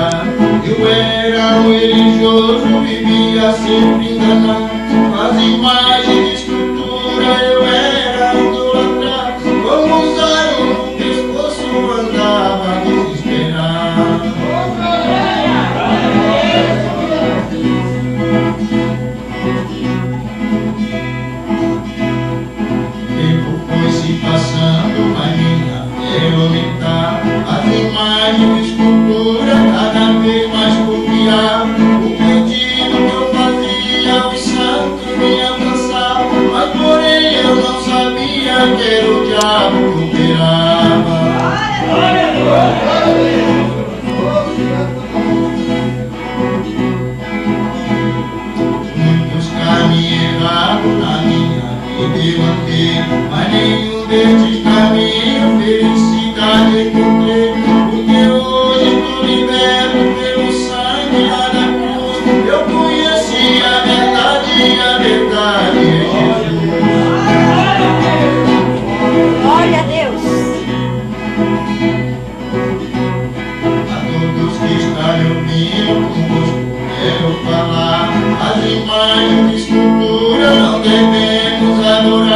esperar. Eu era um religioso, vivia sempre enganado. As imagens de escultura eu era idolatrado. Como usaram no pescoço, andava desesperado. Tempo foi se passando, mas minha fé aumentava. As imagens de escultura cada vez mais copiavam. O pedido que eu fazia, os santos me alcançavam. Mas porém eu não sabia que era o diabo que operava. Muitos caminhos errados na minha vida eu andei, mas nenhum desses caminhos felicidade encontrei. Porque hoje estou liberto pelo sangue lá da cruz. Eu conheci a verdade e a verdade é Jesus. Glória a Deus. A todos que estão me ouvindo, convosco quero falar. As imagens de escultura não devemos adorar.